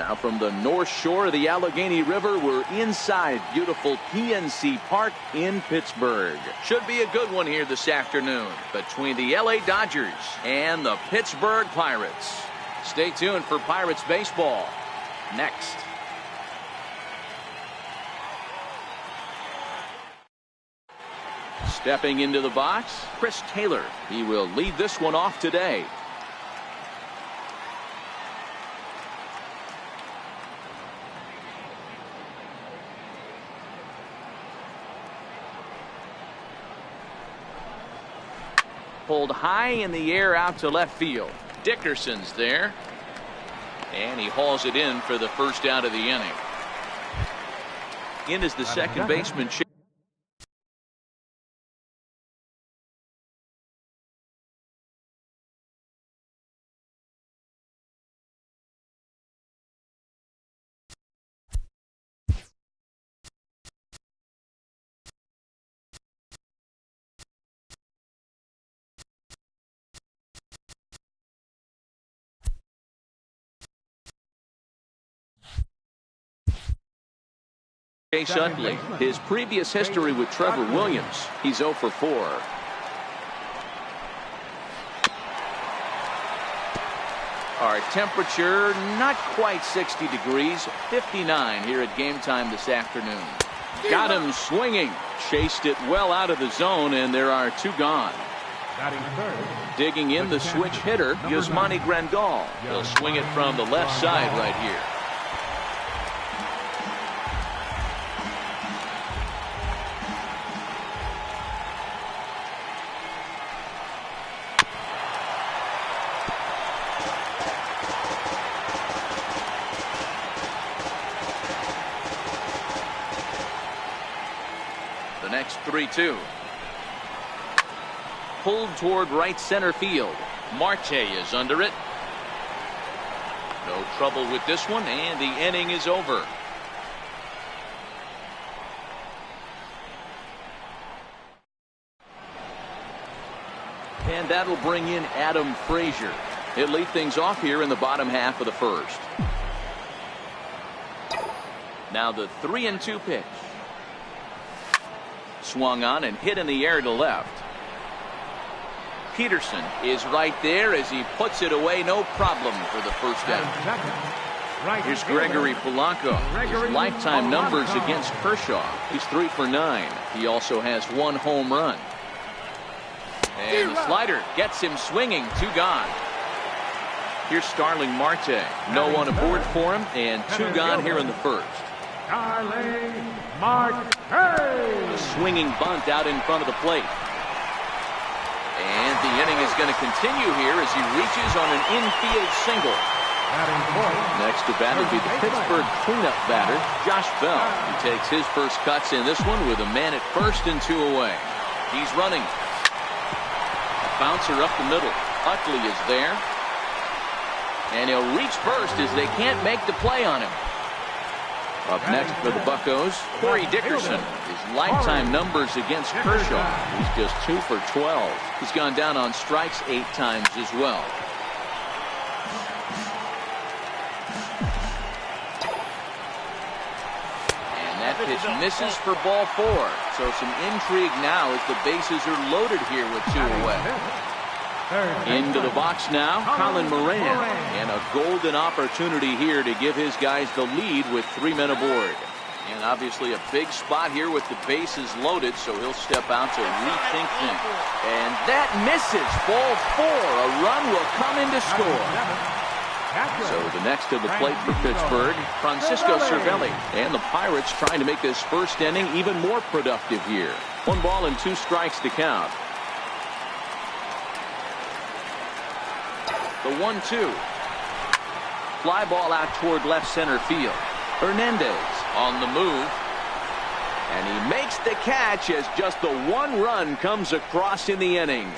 Now from the north shore of the Allegheny River, we're inside beautiful PNC Park in Pittsburgh. Should be a good one here this afternoon between the LA Dodgers and the Pittsburgh Pirates. Stay tuned for Pirates baseball next. Stepping into the box, Chris Taylor. He will lead this one off today. Pulled high in the air out to left field. Dickerson's there. And he hauls it in for the first out of the inning. In is the second baseman. Chase Utley, his previous history with Trevor Williams, he's 0 for 4. Our temperature not quite 60 degrees, 59 here at game time this afternoon. Got him swinging, chased it well out of the zone, and there are 2 gone. Digging in the switch hitter, Yasmani Grandal. He'll swing it from the left side right here. The next 3-2. Pulled toward right center field. Marte is under it. No trouble with this one, and the inning is over. And that'll bring in Adam Frazier. He'll lead things off here in the bottom half of the first. Now the 3-2 pitch. Swung on and hit in the air to left. Peterson is right there as he puts it away, no problem for the first out. Here's Gregory Polanco. His lifetime numbers against Kershaw. He's 3 for 9. He also has 1 home run. And the slider gets him swinging. 2 gone. Here's Starling Marte. No one aboard for him, and 2 gone here in the first. Starling Marte. A swinging bunt out in front of the plate. And the inning is going to continue here as he reaches on an infield single. Next to bat will be the Pittsburgh cleanup batter, Josh Bell. He takes his first cuts in this one with a man at first and 2 away. He's running. A bouncer up the middle. Utley is there. And he'll reach first as they can't make the play on him. Up next for the Buccos, Corey Dickerson. His lifetime numbers against Kershaw. He's just 2 for 12. He's gone down on strikes 8 times as well. And that pitch misses for ball 4. So some intrigue now as the bases are loaded here with 2 away. Into the box now, Colin Moran. And a golden opportunity here to give his guys the lead with 3 men aboard. And obviously a big spot here with the bases loaded, so he'll step out to rethink things. And that misses. Ball 4. A run will come in to score. So the next to the plate for Pittsburgh, Francisco Cervelli. And the Pirates trying to make this first inning even more productive here. 1 ball and 2 strikes to count. The 1-2. Fly ball out toward left center field. Hernandez on the move. And he makes the catch as just the 1 run comes across in the inning.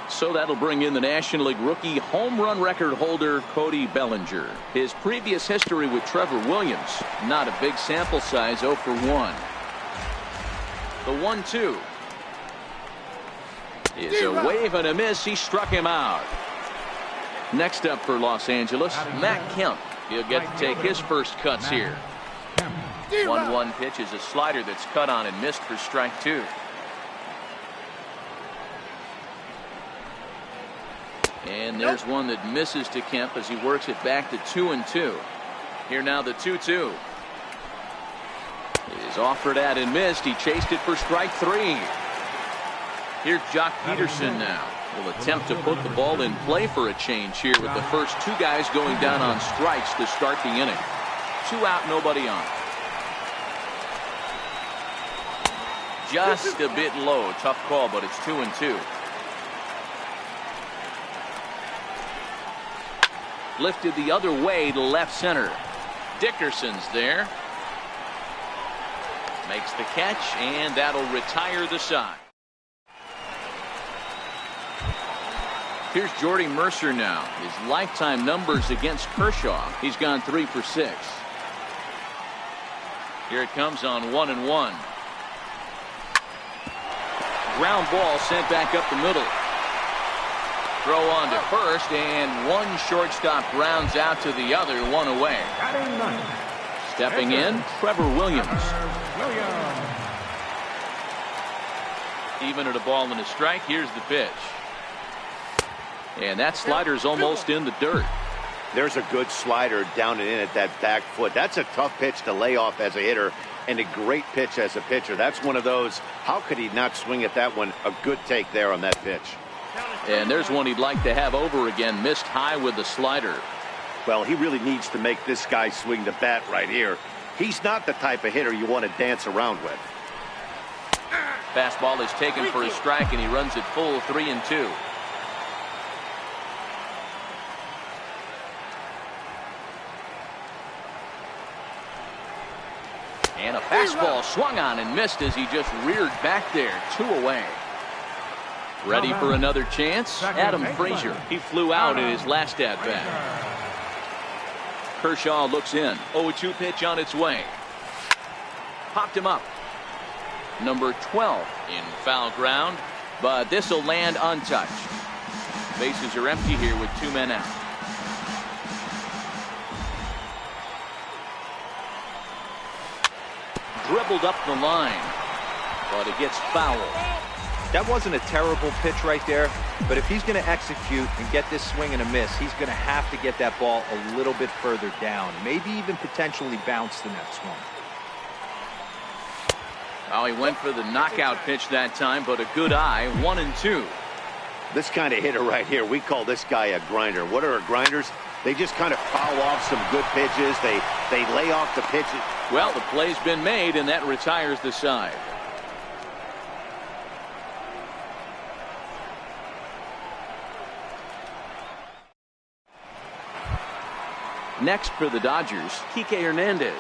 So that'll bring in the National League rookie home run record holder Cody Bellinger. His previous history with Trevor Williams, not a big sample size, 0 for 1. The 1-2. Is a wave and a miss. He struck him out. Next up for Los Angeles, Matt Kemp. He'll get to take his first cuts here. 1-1 pitch is a slider that's cut on and missed for strike 2. And there's one that misses to Kemp as he works it back to 2-2. Here now the 2-2. It is offered at and missed. He chased it for strike 3. Here's Jock Peterson now. Will attempt to put the ball in play for a change here with the first 2 guys going down on strikes to start the inning. 2 out, nobody on. Just a bit low. Tough call, but it's 2-2. Lifted the other way to left center. Dickerson's there. Makes the catch, and that'll retire the side. Here's Jordy Mercer now. His lifetime numbers against Kershaw. He's gone 3 for 6. Here it comes on 1-1. Ground ball sent back up the middle. Throw on to first, and one shortstop grounds out to the other, 1 away. Stepping in, Trevor Williams. Even at a ball and a strike, here's the pitch. And that slider's almost in the dirt. There's a good slider down and in at that back foot. That's a tough pitch to lay off as a hitter, and a great pitch as a pitcher. That's one of those, how could he not swing at that one? A good take there on that pitch. And there's one he'd like to have over again. Missed high with the slider. Well, he really needs to make this guy swing the bat right here. He's not the type of hitter you want to dance around with. Fastball is taken for a strike, and he runs it full 3-2. And a fastball swung on and missed as he just reared back there. 2 away. Ready for another chance? Adam Frazier. He flew out in his last at-bat. Kershaw looks in. 0-2 pitch on its way. Popped him up. Number 12 in foul ground, but this will land untouched. Bases are empty here with 2 men out. Dribbled up the line, but it gets fouled. That wasn't a terrible pitch right there, but if he's going to execute and get this swing and a miss, he's going to have to get that ball a little bit further down, maybe even potentially bounce the next one. Oh, he went for the knockout pitch that time, but a good eye. 1-2. This kind of hitter right here, we call this guy a grinder. What are grinders? They just kind of foul off some good pitches. They lay off the pitches. Well, the play's been made, and that retires the side. Next for the Dodgers, Kike Hernandez,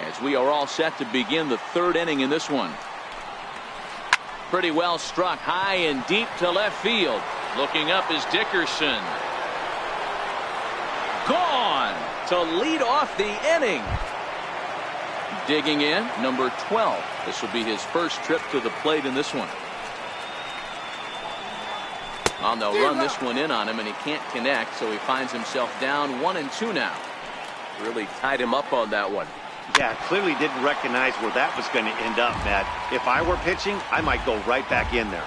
as we are all set to begin the 3rd inning in this one. Pretty well struck high and deep to left field. Looking up is Dickerson. Gone to lead off the inning. Digging in, number 12. This will be his first trip to the plate in this one. And they'll run this one in on him, and he can't connect, so he finds himself down 1-2 now. Really tied him up on that one. Yeah, clearly didn't recognize where that was going to end up, Matt. If I were pitching, I might go right back in there.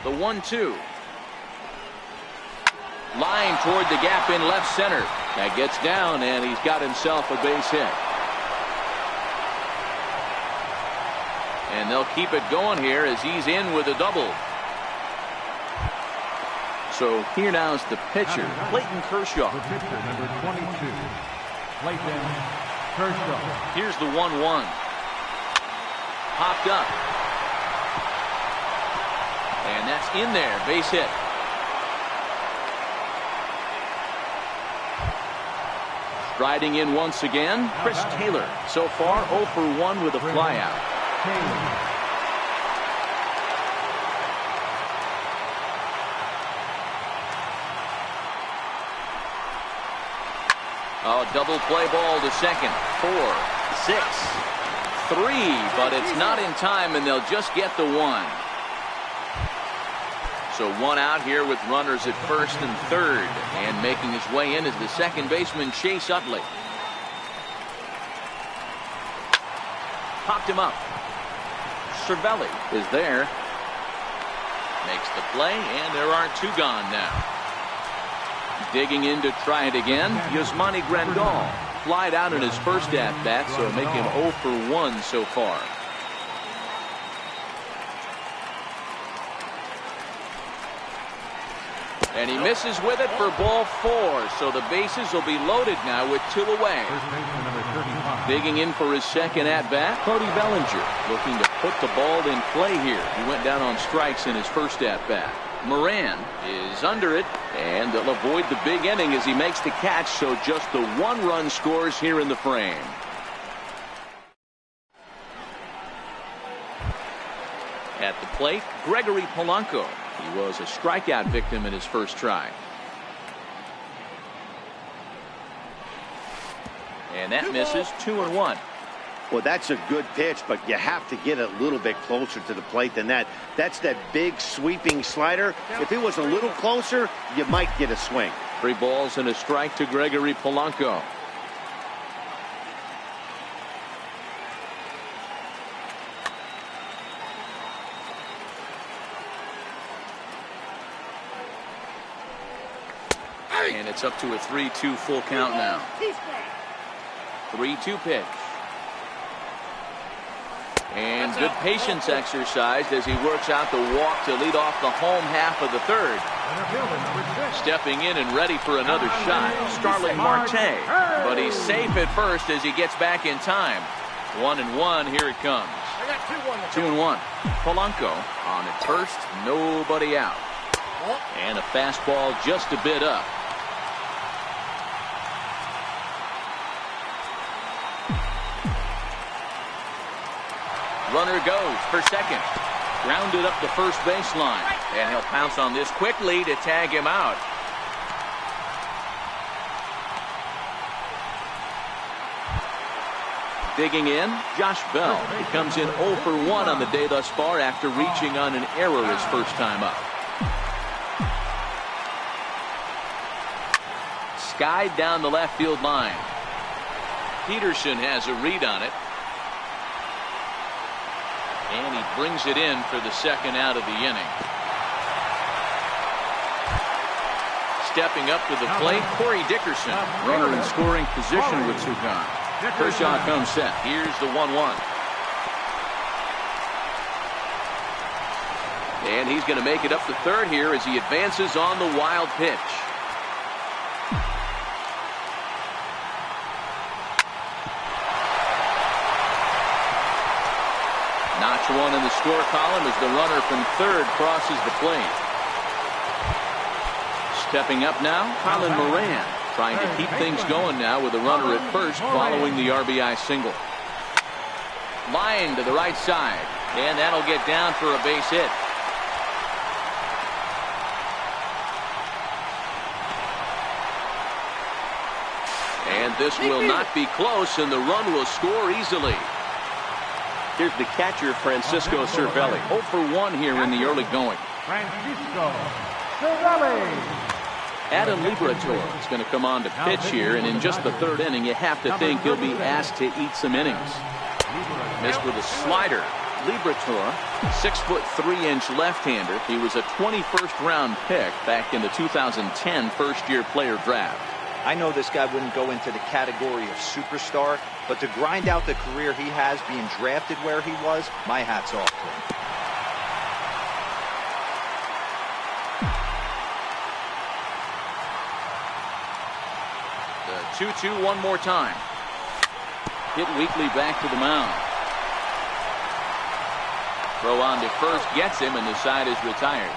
The 1-2. Line toward the gap in left center. That gets down, and he's got himself a base hit. And they'll keep it going here as he's in with a double. So here now is the pitcher, Clayton Kershaw. The pitcher, number 22, Clayton Kershaw. Here's the 1-1. Popped up. And that's in there, base hit. Striding in once again, Chris Taylor. So far 0 for 1 with a flyout. Oh, double play ball to second. 4, 6, 3, but it's not in time, and they'll just get the 1. So one out here with runners at first and third. And making his way in is the second baseman, Chase Utley. Popped him up. Cervelli is there. Makes the play, and there are two gone now. Digging in to try it again, Yasmani Grandal. Flied out in his first at-bat, so make him 0 for 1 so far. And he misses with it for ball 4, so the bases will be loaded now with 2 away. Digging in for his second at-bat, Cody Bellinger, looking to put the ball in play here. He went down on strikes in his first at-bat. Moran is under it, and they'll avoid the big inning as he makes the catch, so just the 1 run scores here in the frame. At the plate, Gregory Polanco. He was a strikeout victim in his first try. And that misses 2-1. Well, that's a good pitch, but you have to get a little bit closer to the plate than that. That's that big sweeping slider. If it was a little closer, you might get a swing. 3 balls and a strike to Gregory Polanco. And it's up to a 3-2 full count now. 3-2 pitch. And good patience exercised as he works out the walk to lead off the home half of the third. Stepping in and ready for another shot, Starling Marte. But he's safe at first as he gets back in time. 1-1, here it comes. 2-1. Polanco on at first, nobody out. And a fastball just a bit up. Runner goes for second. Grounded up the first baseline. And he'll pounce on this quickly to tag him out. Digging in, Josh Bell. He comes in 0 for 1 on the day thus far after reaching on an error his first time up. Skied down the left field line. Peterson has a read on it. And he brings it in for the second out of the inning. Stepping up to the plate, Corey Dickerson. Runner in scoring position with 2 gone. Kershaw comes set. Here's the 1-1. And he's going to make it up the third here as he advances on the wild pitch. Notch 1 in the score column as the runner from third crosses the plate. Stepping up now, Colin Moran, trying to keep things going now with a runner at first following the RBI single. Line to the right side, and that'll get down for a base hit. And this will not be close, and the run will score easily. Here's the catcher, Francisco Cervelli. 0 for 1 here in the early going. Francisco Cervelli. Adam Liberatore is going to come on to pitch here, and in just the third inning, you have to think he'll be asked to eat some innings. Missed with a slider. Liberatore, 6'3" left-hander. He was a 21st round pick back in the 2010 first-year player draft. I know this guy wouldn't go into the category of superstar, but to grind out the career he has being drafted where he was, my hat's off to him. The 2-2 one more time. Hit weakly back to the mound. Throw on to first gets him, and the side is retired.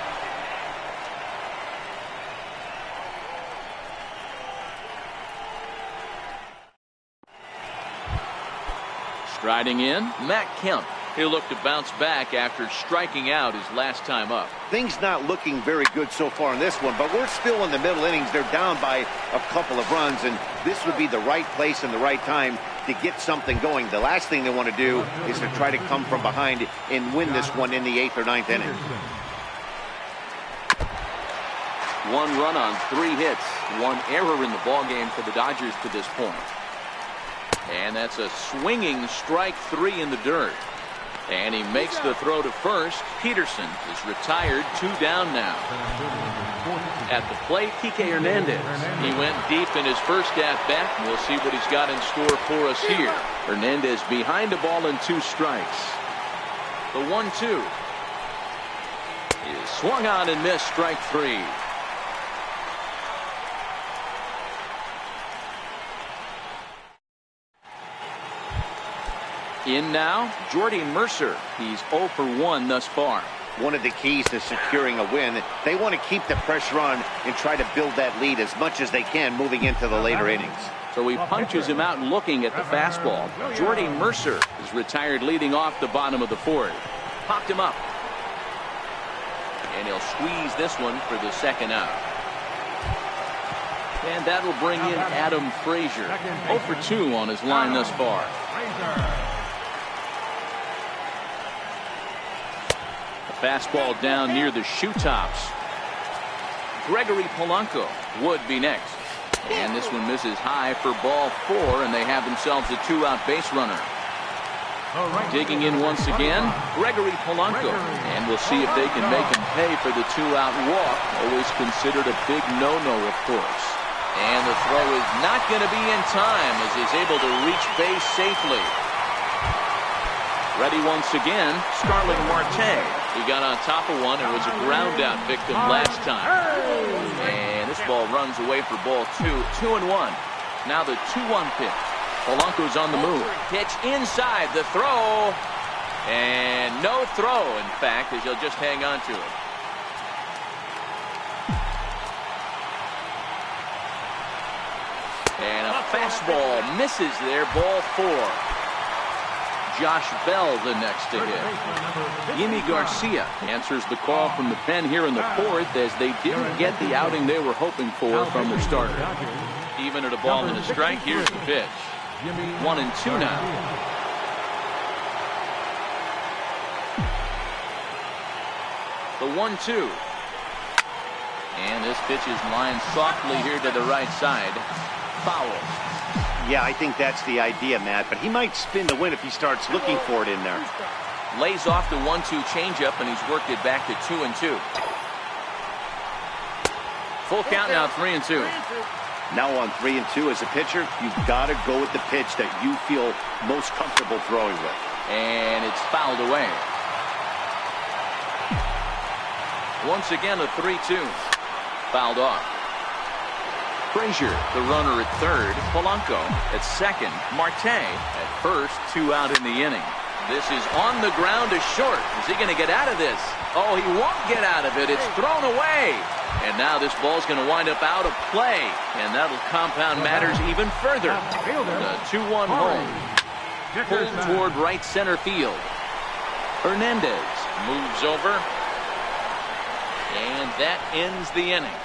Striding in, Matt Kemp. He'll look to bounce back after striking out his last time up. Things not looking very good so far in this one, but we're still in the middle innings. They're down by a couple of runs, and this would be the right place and the right time to get something going. The last thing they want to do is to try to come from behind and win this one in the 8th or 9th inning. 1 run on 3 hits, 1 error in the ballgame for the Dodgers to this point. And that's a swinging strike 3 in the dirt. And he makes the throw to first. Peterson is retired, 2 down now. At the plate, Kike Hernandez. He went deep in his first at-bat. We'll see what he's got in store for us here. Hernandez behind the ball and 2 strikes. The 1-2 is swung on and missed, strike 3. In now, Jordy Mercer. He's 0 for 1 thus far. One of the keys to securing a win, they want to keep the pressure on and try to build that lead as much as they can moving into the later innings. So he punches him out looking at the fastball. Jordy Mercer is retired leading off the bottom of the 4th. Popped him up. And he'll squeeze this one for the 2nd out. And that'll bring in Adam Frazier. 0 for 2 on his line thus far. Fastball down near the shoe tops. Gregory Polanco would be next. And this one misses high for ball 4, and they have themselves a 2-out base runner. Digging in once again, Gregory Polanco. And we'll see if they can make him pay for the 2-out walk. Always considered a big no-no, of course. And the throw is not going to be in time as he's able to reach base safely. Ready once again, Starling Marte. He got on top of one and was a ground out victim last time. And this ball runs away for ball 2. 2-1. Now the 2-1 pitch. Polanco's on the move. Pitch inside, the throw. And no throw, in fact, as he'll just hang on to it. And a fastball misses there, ball 4. Josh Bell the next to hit. Yimi Garcia answers the call from the pen here in the 4th as they didn't get the outing they were hoping for from their starter. Even at a ball and a strike, here's the pitch. 1-2 now. The 1-2. And this pitch is lined softly here to the right side. Foul. Yeah, I think that's the idea, Matt, but he might spin the win if he starts looking for it in there. Lays off the 1-2 changeup, and he's worked it back to 2-2. Full count now, 3-2. Now on 3-2 as a pitcher, you've got to go with the pitch that you feel most comfortable throwing with. And it's fouled away. Once again, a 3-2. Fouled off. Frazier, the runner at 3rd. Polanco at 2nd. Marte at 1st. 2 out in the inning. This is on the ground to short. Is he going to get out of this? Oh, he won't get out of it. It's thrown away. And now this ball's going to wind up out of play. And that'll compound matters even further. The 2-1 home. Pulled toward right center field. Hernandez moves over. And that ends the inning.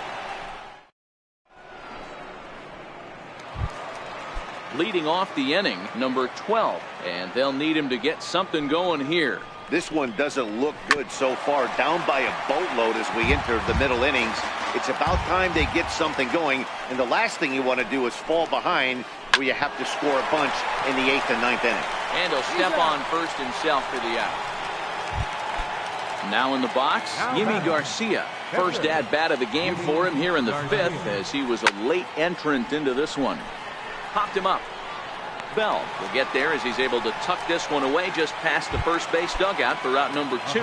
Leading off the inning, number 12, and they'll need him to get something going here. This one doesn't look good so far, down by a boatload as we enter the middle innings. It's about time they get something going, and the last thing you want to do is fall behind where you have to score a bunch in the 8th and 9th inning. And he'll step on first himself for the out. Now in the box, Yimi Garcia. First at-bat of the game for him here in the 5th, as he was a late entrant into this one. Popped him up. Bell will get there as he's able to tuck this one away just past the first base dugout for out number 2.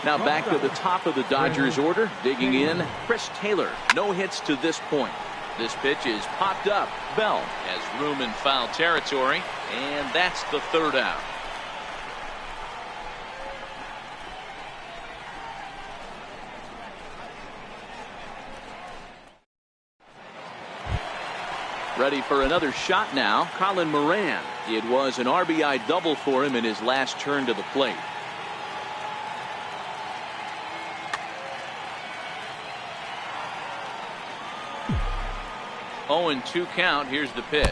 Now back to the top of the Dodgers order. Digging in, Chris Taylor. No hits to this point. This pitch is popped up. Bell has room in foul territory, and that's the 3rd out. Ready for another shot now, Colin Moran. It was an RBI double for him in his last turn to the plate. Oh, and 2 count. Here's the pitch.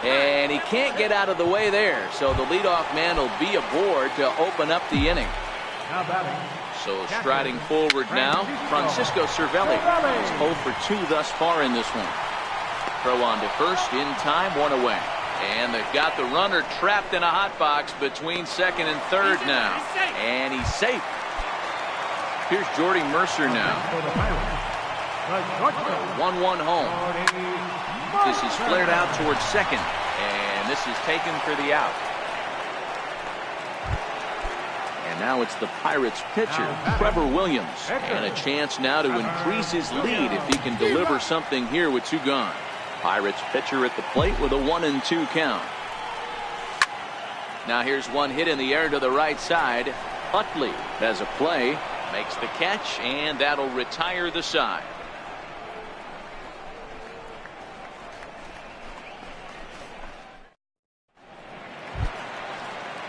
And he can't get out of the way there, so the leadoff man will be aboard to open up the inning. Now batting. So striding forward now, Francisco Cervelli. He's 0 for 2 thus far in this one. Throw on to first, in time, 1 away. And they've got the runner trapped in a hot box between second and third now. And he's safe. Here's Jordy Mercer now. 1-1 home. This is flared out towards second. And this is taken for the out. And now it's the Pirates pitcher, Trevor Williams. And a chance now to increase his lead if he can deliver something here with 2 gone. Pirates pitcher at the plate with a 1-2 count. Now here's one hit in the air to the right side. Utley has a play, makes the catch, and that'll retire the side.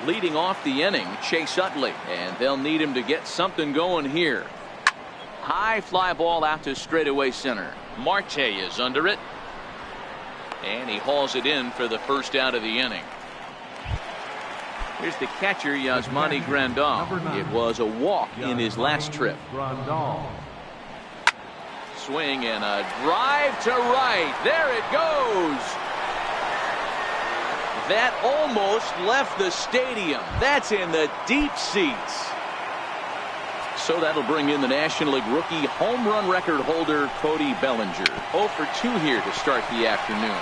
Leading off the inning, Chase Utley, and they'll need him to get something going here. High fly ball out to straightaway center. Marte is under it. And he hauls it in for the first out of the inning. Here's the catcher, Yasmani Grandal. It was a walk in his last trip. Swing and a drive to right. There it goes. That almost left the stadium. That's in the deep seats. So that'll bring in the National League rookie home run record holder Cody Bellinger. 0 for 2 here to start the afternoon.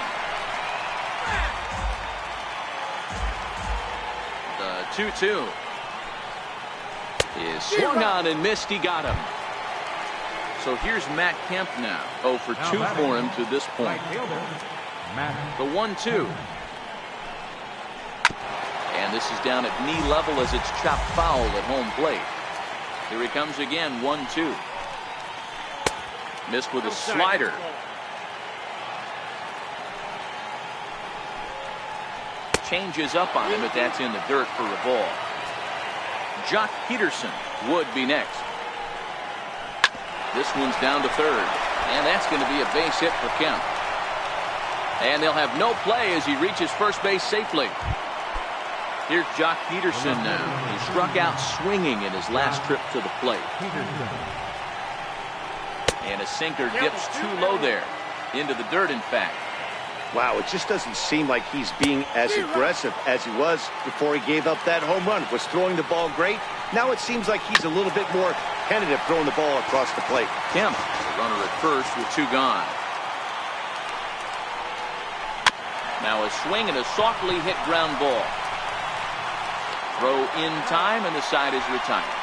The 2-2 is swung on and missed. He got him. So here's Matt Kemp now. 0 for 2 for him to this point. The 1-2. And this is down at knee level as it's chopped foul at home plate. Here he comes again, 1-2. Missed with a slider. Changes up on him, but that's in the dirt for a ball. Jock Peterson would be next. This one's down to third. And that's going to be a base hit for Kemp. And they'll have no play as he reaches first base safely. Here's Jock Peterson now, who struck out swinging in his last trip to the plate. And a sinker dips too low there. Into the dirt, in fact. Wow, it just doesn't seem like he's being as aggressive as he was before he gave up that home run. Was throwing the ball great. Now it seems like he's a little bit more tentative throwing the ball across the plate. Kemp, the runner at first with 2 gone. Now a swing and a softly hit ground ball. Throw in time, and the side is retired.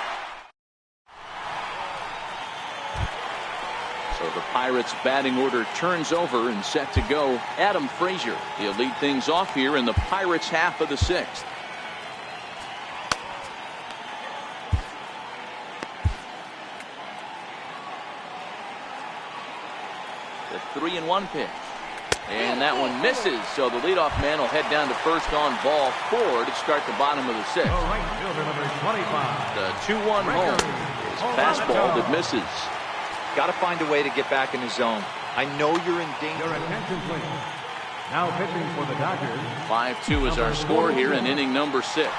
So the Pirates batting order turns over and set to go. Adam Frazier, he'll lead things off here in the Pirates half of the 6th. The 3-1 pitch. And that one misses, so the leadoff man will head down to first on ball 4 to start the bottom of the 6th. The 2-1 home is fastball that misses. Got to find a way to get back in the zone. I know you're in danger. Your attention, please. Now pitching for the Dodgers. 5-2 is our score here in inning number 6.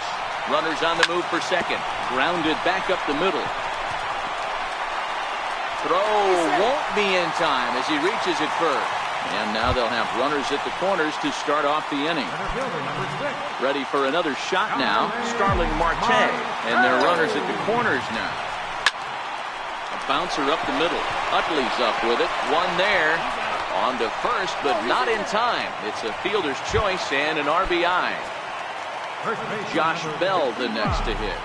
Runners on the move for second. Grounded back up the middle. Throw won't be in time as he reaches it first. And now they'll have runners at the corners to start off the inning. Ready for another shot now, Starling Marte. And they're runners at the corners now. A bouncer up the middle. Utley's up with it. One there. On to first, but not in time. It's a fielder's choice and an RBI. Josh Bell the next to hit.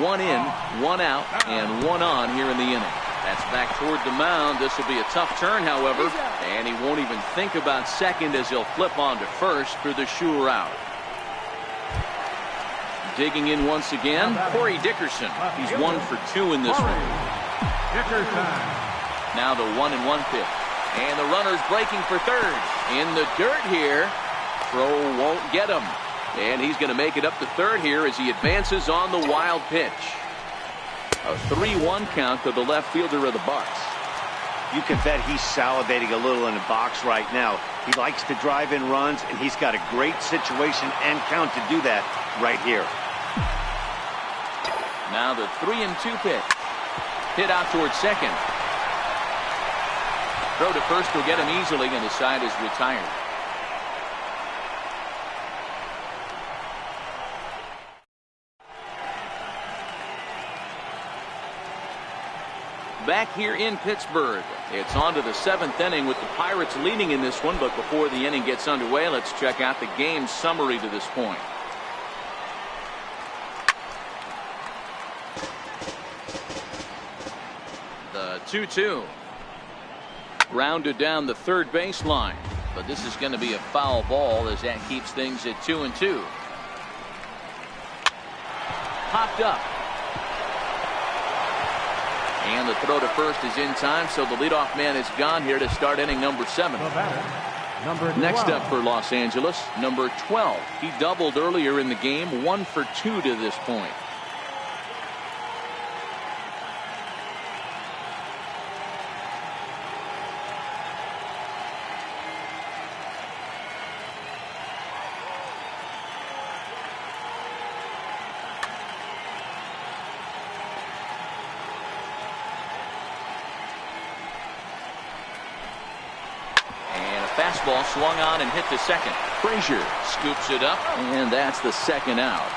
1 in, 1 out, and 1 on here in the inning. That's back toward the mound. This will be a tough turn, however, and he won't even think about second as he'll flip on to first for the sure out. Digging in once again, Corey Dickerson. He's 1 for 2 in this one. Now the 1-1 pitch. And the runner's breaking for third. In the dirt here. Throw won't get him. And he's going to make it up to third here as he advances on the wild pitch. A 3-1 count to the left fielder of the Bucks. You can bet he's salivating a little in the box right now. He likes to drive in runs, and he's got a great situation and count to do that right here. Now the 3-2 pitch. Hit out towards second. Throw to first will get him easily, and the side is retired. Back here in Pittsburgh, it's on to the 7th inning with the Pirates leading in this one. But before the inning gets underway, let's check out the game summary to this point. The 2-2. Grounded down the third baseline. But this is going to be a foul ball as that keeps things at 2-2. Popped up. And the throw to first is in time, so the leadoff man is gone here to start inning number 7. Next up for Los Angeles, number 12. He doubled earlier in the game, 1 for 2 to this point. Fastball swung on and hit to second. Frazier scoops it up, and that's the second out.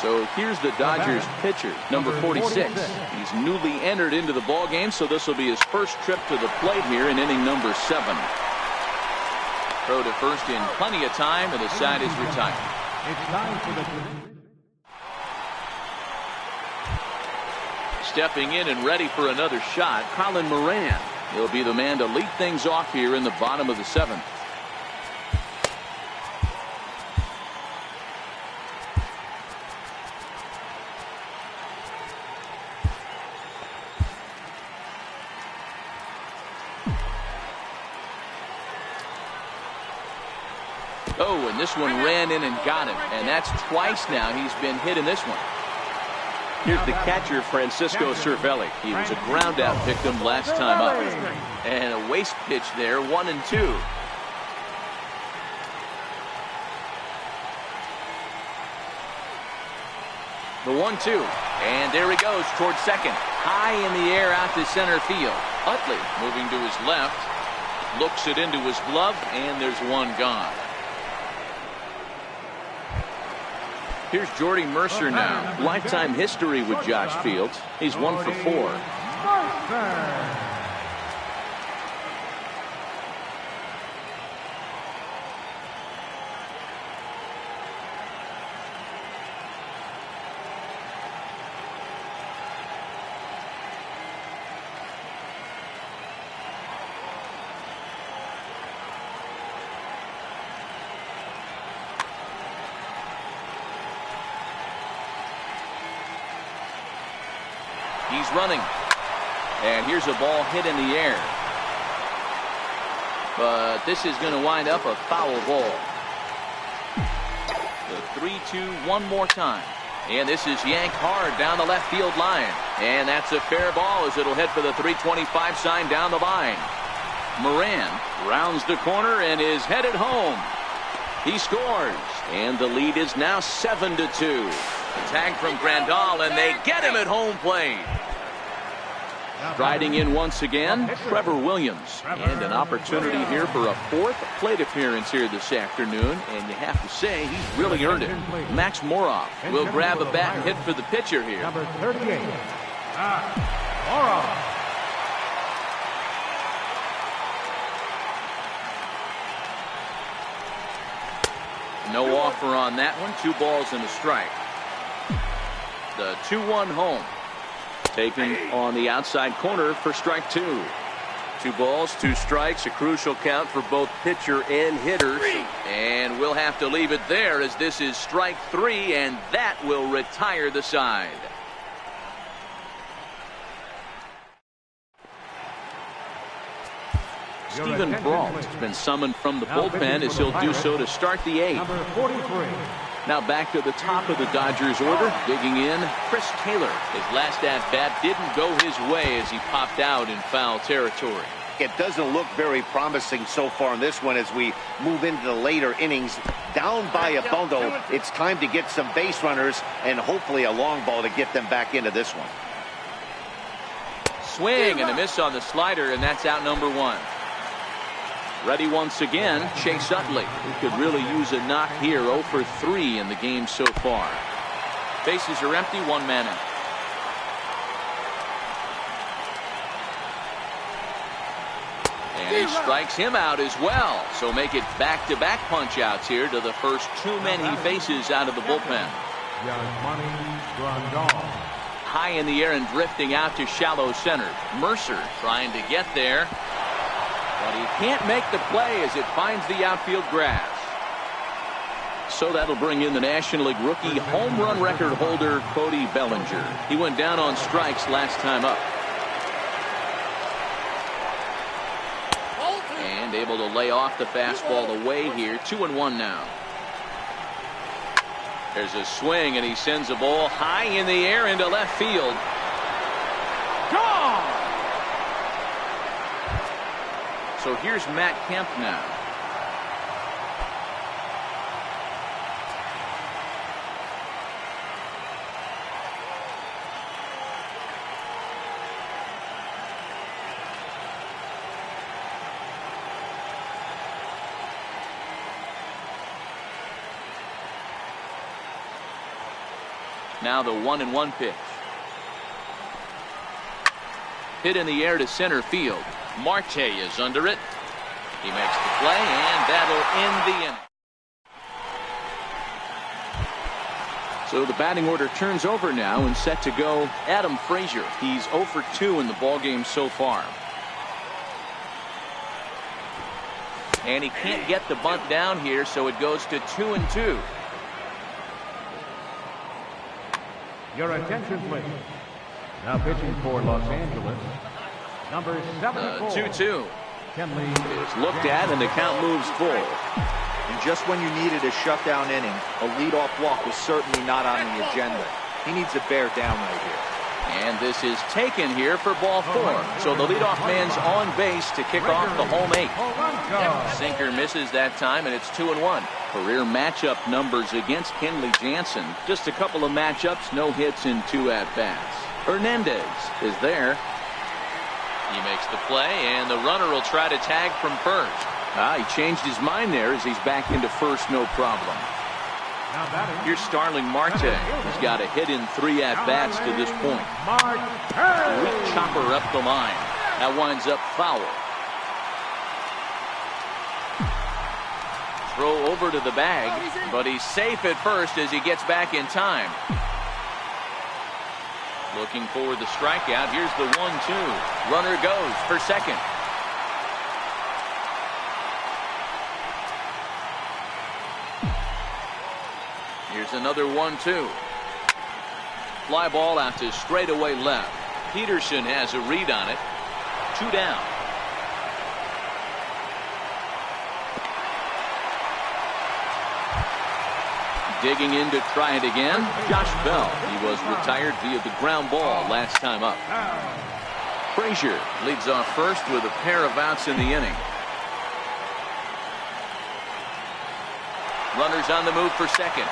So here's the Dodgers pitcher, number 46. He's newly entered into the ball game, so this will be his first trip to the plate here in inning number 7. Throw to first in plenty of time, and the side is retired. It's time for the... Stepping in and ready for another shot, Colin Moran. He'll be the man to lead things off here in the bottom of the 7th. Oh, and this one ran in and got him. And that's twice now he's been hit in this one. Here's the catcher, Francisco Cervelli. He was a ground-out victim last time up. And a waste pitch there, 1-2. The 1-2. And there he goes towards second. High in the air out to center field. Utley moving to his left. Looks it into his glove, and there's one gone. Here's Jordy Mercer now. Lifetime history with Josh Fields. He's 1 for 4. He's running. And here's a ball hit in the air. But this is going to wind up a foul ball. The 3-2 one more time. And this is yanked hard down the left field line. And that's a fair ball as it'll hit for the 325 sign down the line. Moran rounds the corner and is headed home. He scores. And the lead is now 7-2. Tag from Grandal, and they get him at home plate. Striding in once again, Trevor Williams. And an opportunity here for a 4th plate appearance here this afternoon. And you have to say, he's really earned it. Max Moroff will grab a bat and hit for the pitcher here. Number 38, Moroff. No offer on that one. 2 balls and a strike. The 2-1 home. Taken on the outside corner for strike 2. 2 balls, 2 strikes, a crucial count for both pitcher and hitters. And we'll have to leave it there as this is strike 3, and that will retire the side. Stephen Brault has been summoned from the bullpen as he'll do so to start the 8th. Number 43. Now back to the top of the Dodgers order, digging in, Chris Taylor. His last at-bat didn't go his way as he popped out in foul territory. It doesn't look very promising so far in this one as we move into the later innings. Down by a bundle, it's time to get some base runners and hopefully a long ball to get them back into this one. Swing and a miss on the slider, and that's out number one. Ready once again, Chase Utley, who could really use a knock here. 0 for 3 in the game so far. Bases are empty, one man out. And he strikes him out as well. So make it back-to-back punch-outs here to the first two men he faces out of the bullpen. High in the air and drifting out to shallow center. Mercer trying to get there. But he can't make the play as it finds the outfield grass. So that'll bring in the National League rookie home run record holder, Cody Bellinger. He went down on strikes last time up. And able to lay off the fastball away here. 2-1 now. There's a swing, and he sends a ball high in the air into left field. Gone! So here's Matt Kemp now. Now the 1-1 pitch. Hit in the air to center field. Marte is under it. He makes the play, and that'll end the inning. So the batting order turns over now, and set to go Adam Frazier. He's 0 for 2 in the ballgame so far. And he can't get the bunt down here, so it goes to 2-2. Your attention, please. Now pitching for Los Angeles, number 74. 2-2 Kenley is looked at, and the count moves full. And just when you needed a shutdown inning, a leadoff walk was certainly not on the agenda. He needs to bear down right here. And this is taken here for ball 4. So the leadoff man's on base to kick off the home 8. Sinker misses that time, and it's 2-1. Career matchup numbers against Kenley Jansen. Just a couple of matchups, no hits in 2 at-bats. Hernandez is there. He makes the play, and the runner will try to tag from first. He changed his mind there as he's back into first, no problem. Here's Starling Marte. He's got a hit in 3 at-bats to this point. Weak chopper up the line. That winds up foul. Throw over to the bag, but he's safe at first as he gets back in time. Looking for the strikeout. Here's the 1-2. Runner goes for second. Here's another 1-2. Fly ball out to straightaway left. Peterson has a read on it. 2 down. Digging in to try it again, Josh Bell. He was retired via the ground ball last time up. Frazier leads off first with a pair of outs in the inning. Runners on the move for second.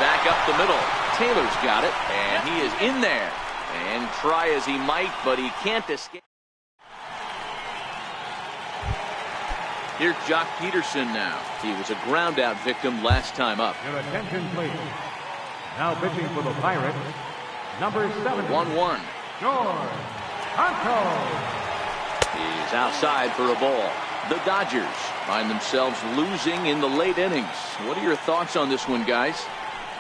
Back up the middle. Taylor's got it, and he is in there. And try as he might, but he can't escape. Here's Jock Peterson now. He was a ground out victim last time up. Your attention, please. Now pitching for the Pirates, number 7. 1-1. George Canto. He's outside for a ball. The Dodgers find themselves losing in the late innings. What are your thoughts on this one, guys?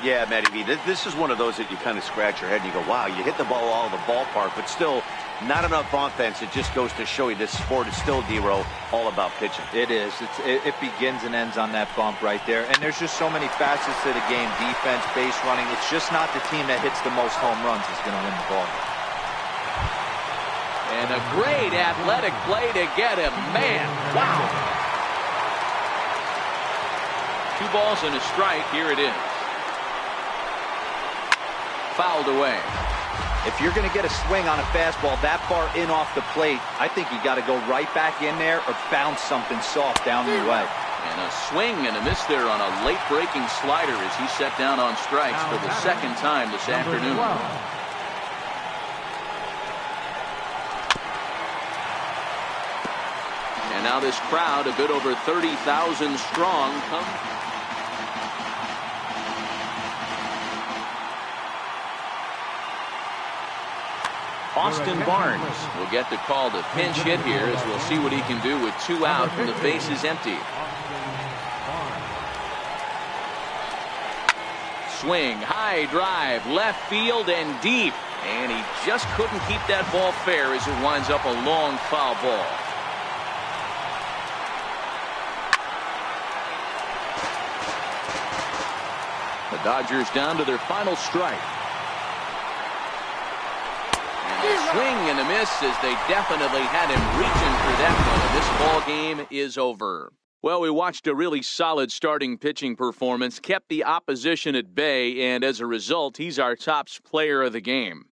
Yeah, Matty V, this is one of those that you kind of scratch your head and you go, wow, you hit the ball all in the ballpark, but still not enough offense. It just goes to show you this sport is still, D-Row, all about pitching. It is. It begins and ends on that bump right there. And there's just so many facets to the game. Defense, base running. It's just not the team that hits the most home runs is going to win the ball. And a great athletic play to get him. Man, wow. 2 balls and a strike. Here it is. Fouled away. If you're going to get a swing on a fastball that far in off the plate, I think you got to go right back in there or bounce something soft down your way. And a swing and a miss there on a late-breaking slider as he set down on strikes for the second time this afternoon. And now this crowd, a bit over 30,000 strong, Austin Barnes will get the call to pinch hit here as we'll see what he can do with 2 out and the base is empty. Swing, high drive, left field and deep. And he just couldn't keep that ball fair as it winds up a long foul ball. The Dodgers down to their final strike. And a swing and a miss as they definitely had him reaching for that one. And this ball game is over. Well, we watched a really solid starting pitching performance, kept the opposition at bay, and as a result, he's our top player of the game.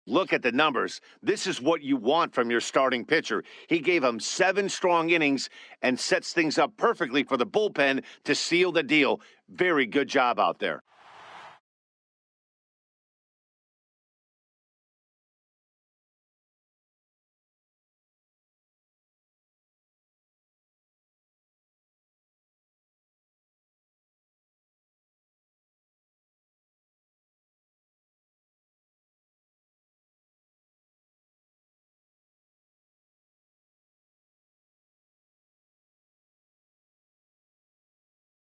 Look at the numbers. This is what you want from your starting pitcher. He gave him 7 strong innings and sets things up perfectly for the bullpen to seal the deal. Very good job out there.